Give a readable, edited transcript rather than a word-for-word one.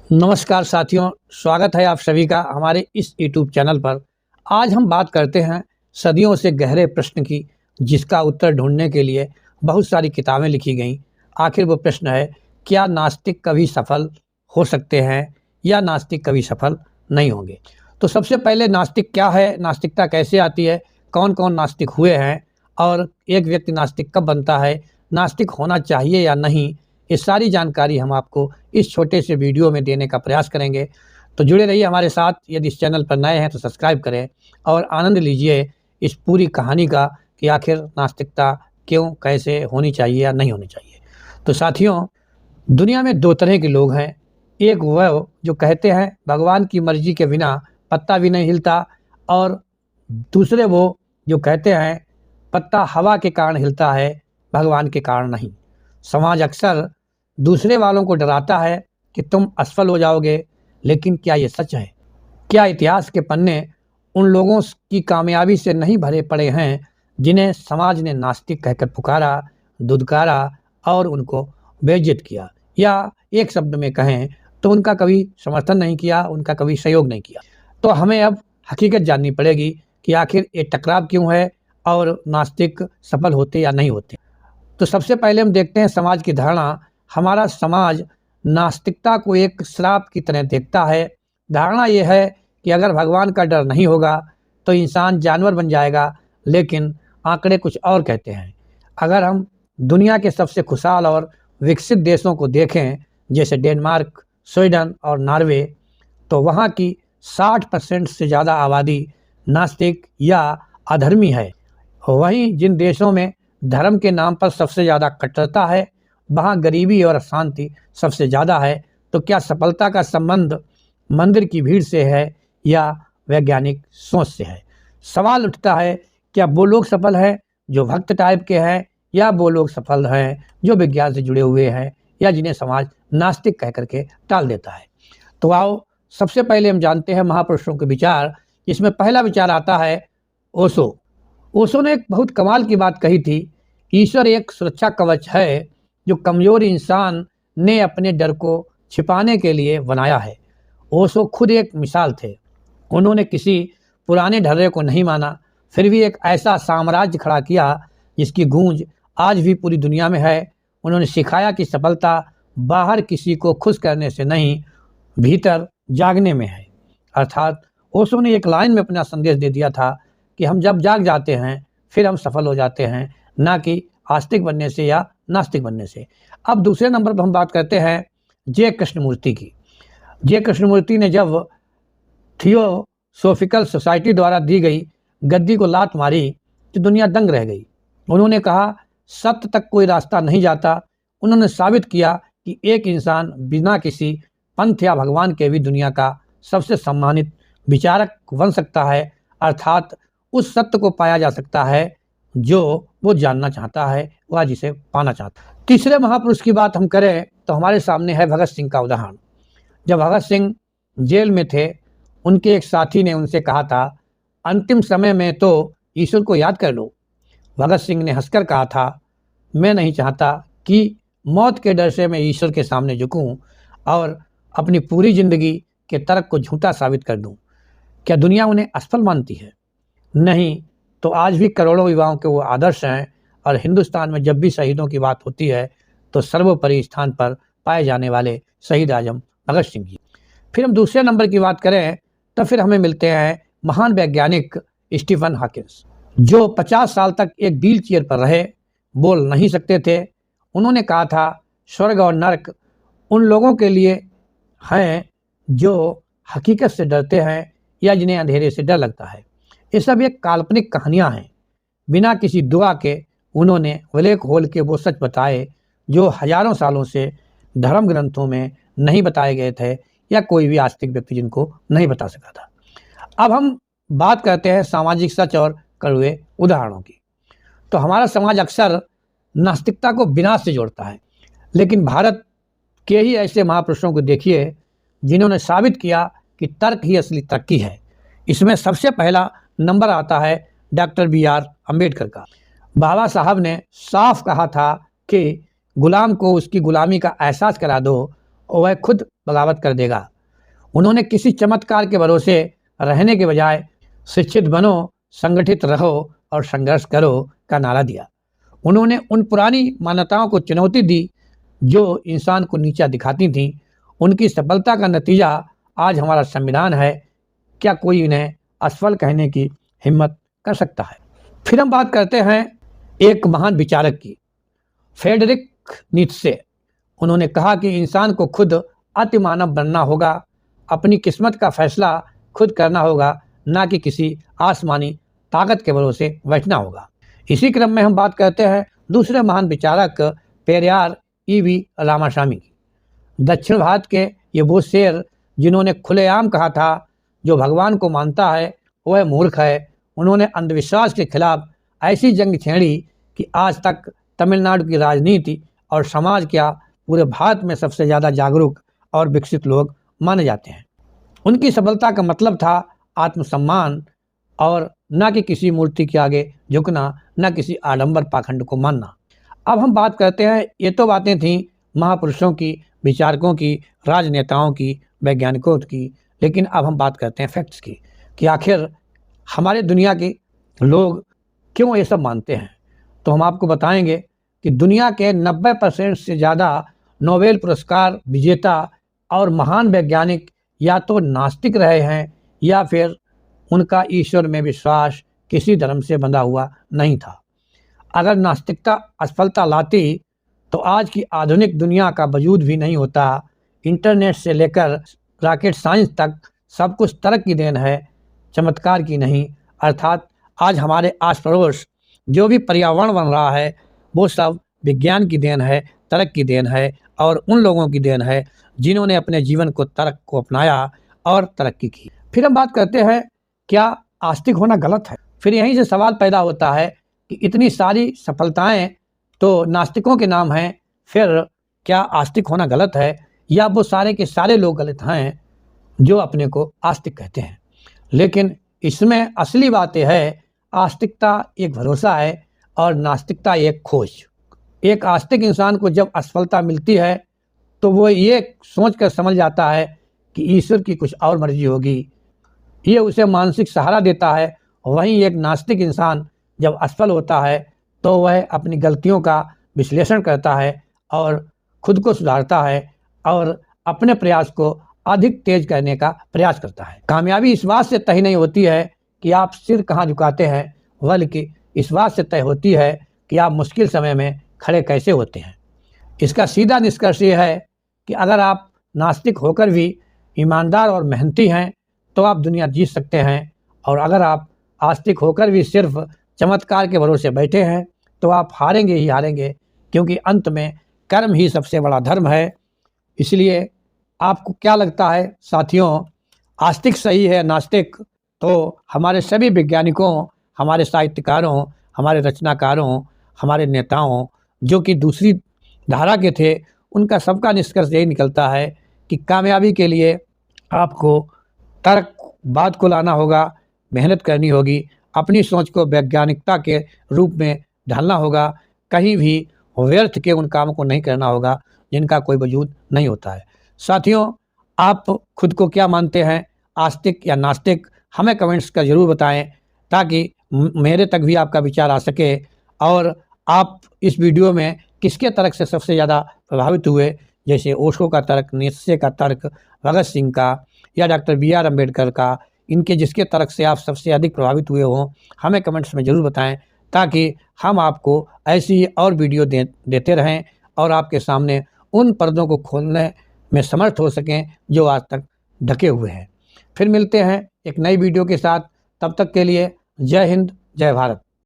नमस्कार साथियों, स्वागत है आप सभी का हमारे इस यूट्यूब चैनल पर। आज हम बात करते हैं सदियों से गहरे प्रश्न की, जिसका उत्तर ढूंढने के लिए बहुत सारी किताबें लिखी गईं। आखिर वो प्रश्न है, क्या नास्तिक कभी सफल हो सकते हैं या नास्तिक कभी सफल नहीं होंगे। तो सबसे पहले नास्तिक क्या है, नास्तिकता कैसे आती है, कौन कौन नास्तिक हुए हैं और एक व्यक्ति नास्तिक कब बनता है, नास्तिक होना चाहिए या नहीं, ये सारी जानकारी हम आपको इस छोटे से वीडियो में देने का प्रयास करेंगे। तो जुड़े रहिए हमारे साथ। यदि इस चैनल पर नए हैं तो सब्सक्राइब करें और आनंद लीजिए इस पूरी कहानी का कि आखिर नास्तिकता क्यों, कैसे होनी चाहिए या नहीं होनी चाहिए। तो साथियों, दुनिया में दो तरह के लोग हैं। एक वह जो कहते हैं भगवान की मर्जी के बिना पत्ता भी नहीं हिलता, और दूसरे वो जो कहते हैं पत्ता हवा के कारण हिलता है, भगवान के कारण नहीं। समाज अक्सर दूसरे वालों को डराता है कि तुम असफल हो जाओगे, लेकिन क्या ये सच है? क्या इतिहास के पन्ने उन लोगों की कामयाबी से नहीं भरे पड़े हैं जिन्हें समाज ने नास्तिक कहकर पुकारा, दुदकारा और उनको बेइज्जत किया, या एक शब्द में कहें तो उनका कभी समर्थन नहीं किया, उनका कभी सहयोग नहीं किया। तो हमें अब हकीकत जाननी पड़ेगी कि आखिर ये टकराव क्यों है और नास्तिक सफल होते या नहीं होते। तो सबसे पहले हम देखते हैं समाज की धारणा। हमारा समाज नास्तिकता को एक श्राप की तरह देखता है। धारणा यह है कि अगर भगवान का डर नहीं होगा तो इंसान जानवर बन जाएगा, लेकिन आंकड़े कुछ और कहते हैं। अगर हम दुनिया के सबसे खुशहाल और विकसित देशों को देखें, जैसे डेनमार्क, स्वीडन और नॉर्वे, तो वहाँ की 60% से ज़्यादा आबादी नास्तिक या अधर्मी है। वहीं जिन देशों में धर्म के नाम पर सबसे ज़्यादा कट्टरता है, वहाँ गरीबी और अशांति सबसे ज़्यादा है। तो क्या सफलता का संबंध मंदिर की भीड़ से है या वैज्ञानिक सोच से है? सवाल उठता है, क्या वो लोग सफल हैं जो भक्त टाइप के हैं, या वो लोग सफल हैं जो विज्ञान से जुड़े हुए हैं, या जिन्हें समाज नास्तिक कह करके टाल देता है। तो आओ सबसे पहले हम जानते हैं महापुरुषों के विचार। इसमें पहला विचार आता है ओशो। ओशो ने एक बहुत कमाल की बात कही थी, ईश्वर एक सुरक्षा कवच है जो कमज़ोर इंसान ने अपने डर को छिपाने के लिए बनाया है। ओशो खुद एक मिसाल थे। उन्होंने किसी पुराने ढर्रे को नहीं माना, फिर भी एक ऐसा साम्राज्य खड़ा किया जिसकी गूंज आज भी पूरी दुनिया में है। उन्होंने सिखाया कि सफलता बाहर किसी को खुश करने से नहीं, भीतर जागने में है। अर्थात ओशो ने एक लाइन में अपना संदेश दे दिया था कि हम जब जाग जाते हैं फिर हम सफल हो जाते हैं, ना कि आस्तिक बनने से या नास्तिक बनने से। अब दूसरे नंबर पर हम बात करते हैं जे कृष्णमूर्ति की। जे कृष्णमूर्ति ने जब थियोसॉफिकल सोसाइटी द्वारा दी गई गद्दी को लात मारी तो दुनिया दंग रह गई। उन्होंने कहा, सत्य तक कोई रास्ता नहीं जाता। उन्होंने साबित किया कि एक इंसान बिना किसी पंथ या भगवान के भी दुनिया का सबसे सम्मानित विचारक बन सकता है। अर्थात उस सत्य को पाया जा सकता है जो वो जानना चाहता है, वह जिसे पाना चाहता है। तीसरे महापुरुष की बात हम करें तो हमारे सामने है भगत सिंह का उदाहरण। जब भगत सिंह जेल में थे, उनके एक साथी ने उनसे कहा था, अंतिम समय में तो ईश्वर को याद कर लो। भगत सिंह ने हंसकर कहा था, मैं नहीं चाहता कि मौत के डर से मैं ईश्वर के सामने झुकूं और अपनी पूरी जिंदगी के तर्क को झूठा साबित कर दूं। क्या दुनिया उन्हें असफल मानती है? नहीं। तो आज भी करोड़ों युवाओं के वो आदर्श हैं, और हिंदुस्तान में जब भी शहीदों की बात होती है तो सर्वोपरि स्थान पर पाए जाने वाले शहीद आजम भगत सिंह जी। फिर हम दूसरे नंबर की बात करें तो फिर हमें मिलते हैं महान वैज्ञानिक स्टीफन हॉकिंस, जो 50 साल तक एक व्हील चेयर पर रहे, बोल नहीं सकते थे। उन्होंने कहा था, स्वर्ग और नर्क उन लोगों के लिए हैं जो हकीकत से डरते हैं या जिन्हें अंधेरे से डर लगता है। ये सब एक काल्पनिक कहानियाँ हैं। बिना किसी दुआ के उन्होंने ब्लैक होल के वो सच बताए जो हजारों सालों से धर्म ग्रंथों में नहीं बताए गए थे, या कोई भी आस्तिक व्यक्ति जिनको नहीं बता सका था। अब हम बात करते हैं सामाजिक सच और कड़वे उदाहरणों की। तो हमारा समाज अक्सर नास्तिकता को विनाश से जोड़ता है, लेकिन भारत के ही ऐसे महापुरुषों को देखिए जिन्होंने साबित किया कि तर्क ही असली तरक्की है। इसमें सबसे पहला नंबर आता है डॉक्टर BR अम्बेडकर का। बाबा साहब ने साफ कहा था कि गुलाम को उसकी गुलामी का एहसास करा दो वह खुद बगावत कर देगा। उन्होंने किसी चमत्कार के भरोसे रहने के बजाय शिक्षित बनो, संगठित रहो और संघर्ष करो का नारा दिया। उन्होंने उन पुरानी मान्यताओं को चुनौती दी जो इंसान को नीचा दिखाती थीं। उनकी सफलता का नतीजा आज हमारा संविधान है। क्या कोई इन्हें असफल कहने की हिम्मत कर सकता है? फिर हम बात करते हैं एक महान विचारक की, फ्रेडरिक नीत्शे। उन्होंने कहा कि इंसान को खुद अतिमानव बनना होगा, अपनी किस्मत का फैसला खुद करना होगा, ना कि किसी आसमानी ताकत के भरोसे बैठना होगा। इसी क्रम में हम बात करते हैं दूसरे महान विचारक पेरियार ई.वी. रामास्वामी की। दक्षिण भारत के ये वो शेर जिन्होंने खुलेआम कहा था, जो भगवान को मानता है वह मूर्ख है। उन्होंने अंधविश्वास के खिलाफ ऐसी जंग छेड़ी कि आज तक तमिलनाडु की राजनीति और समाज क्या पूरे भारत में सबसे ज़्यादा जागरूक और विकसित लोग माने जाते हैं। उनकी सफलता का मतलब था आत्मसम्मान और न कि किसी मूर्ति के आगे झुकना, न किसी आडंबर पाखंड को मानना। अब हम बात करते हैं, ये तो बातें थीं महापुरुषों की, विचारकों की, राजनेताओं की, वैज्ञानिकों की, लेकिन अब हम बात करते हैं फैक्ट्स की कि आखिर हमारे दुनिया के लोग क्यों ये सब मानते हैं। तो हम आपको बताएंगे कि दुनिया के 90% से ज़्यादा नोबेल पुरस्कार विजेता और महान वैज्ञानिक या तो नास्तिक रहे हैं या फिर उनका ईश्वर में विश्वास किसी धर्म से बंधा हुआ नहीं था। अगर नास्तिकता असफलता लाती तो आज की आधुनिक दुनिया का वजूद भी नहीं होता। इंटरनेट से लेकर रॉकेट साइंस तक सब कुछ तर्क की देन है, चमत्कार की नहीं। अर्थात आज हमारे आस पड़ोस जो भी पर्यावरण बन रहा है वो सब विज्ञान की देन है, तर्क की देन है और उन लोगों की देन है जिन्होंने अपने जीवन को तर्क को अपनाया और तरक्की की। फिर हम बात करते हैं, क्या आस्तिक होना गलत है? फिर यहीं से सवाल पैदा होता है कि इतनी सारी सफलताएं तो नास्तिकों के नाम हैं, फिर क्या आस्तिक होना गलत है या वो सारे के सारे लोग गलत हैं जो अपने को आस्तिक कहते हैं? लेकिन इसमें असली बात यह है, आस्तिकता एक भरोसा है और नास्तिकता एक खोज। एक आस्तिक इंसान को जब असफलता मिलती है तो वो ये सोच कर समझ जाता है कि ईश्वर की कुछ और मर्जी होगी, ये उसे मानसिक सहारा देता है। वहीं एक नास्तिक इंसान जब असफल होता है तो वह अपनी गलतियों का विश्लेषण करता है और खुद को सुधारता है और अपने प्रयास को अधिक तेज करने का प्रयास करता है। कामयाबी इस बात से तय नहीं होती है कि आप सिर कहाँ झुकाते हैं, बल्कि इस बात से तय होती है कि आप मुश्किल समय में खड़े कैसे होते हैं। इसका सीधा निष्कर्ष ये है कि अगर आप नास्तिक होकर भी ईमानदार और मेहनती हैं तो आप दुनिया जीत सकते हैं, और अगर आप आस्तिक होकर भी सिर्फ चमत्कार के भरोसे बैठे हैं तो आप हारेंगे ही हारेंगे, क्योंकि अंत में कर्म ही सबसे बड़ा धर्म है। इसलिए आपको क्या लगता है साथियों, आस्तिक सही है नास्तिक? तो हमारे सभी वैज्ञानिकों, हमारे साहित्यकारों, हमारे रचनाकारों, हमारे नेताओं जो कि दूसरी धारा के थे, उनका सबका निष्कर्ष यही निकलता है कि कामयाबी के लिए आपको तर्कवाद को लाना होगा, मेहनत करनी होगी, अपनी सोच को वैज्ञानिकता के रूप में ढालना होगा, कहीं भी व्यर्थ के उन कामों को नहीं करना होगा जिनका कोई वजूद नहीं होता है। साथियों, आप खुद को क्या मानते हैं, आस्तिक या नास्तिक? हमें कमेंट्स का ज़रूर बताएं ताकि मेरे तक भी आपका विचार आ सके। और आप इस वीडियो में किसके तर्क से सबसे ज़्यादा प्रभावित हुए, जैसे ओशो का तर्क, नीत्शे का तर्क, भगत सिंह का या डॉक्टर बी.आर. अम्बेडकर का, इनके जिसके तर्क से आप सबसे अधिक प्रभावित हुए हों, हमें कमेंट्स में ज़रूर बताएं ताकि हम आपको ऐसी और वीडियो देते रहें और आपके सामने उन पर्दों को खोलने में समर्थ हो सकें जो आज तक ढके हुए हैं। फिर मिलते हैं एक नई वीडियो के साथ, तब तक के लिए जय हिंद, जय भारत।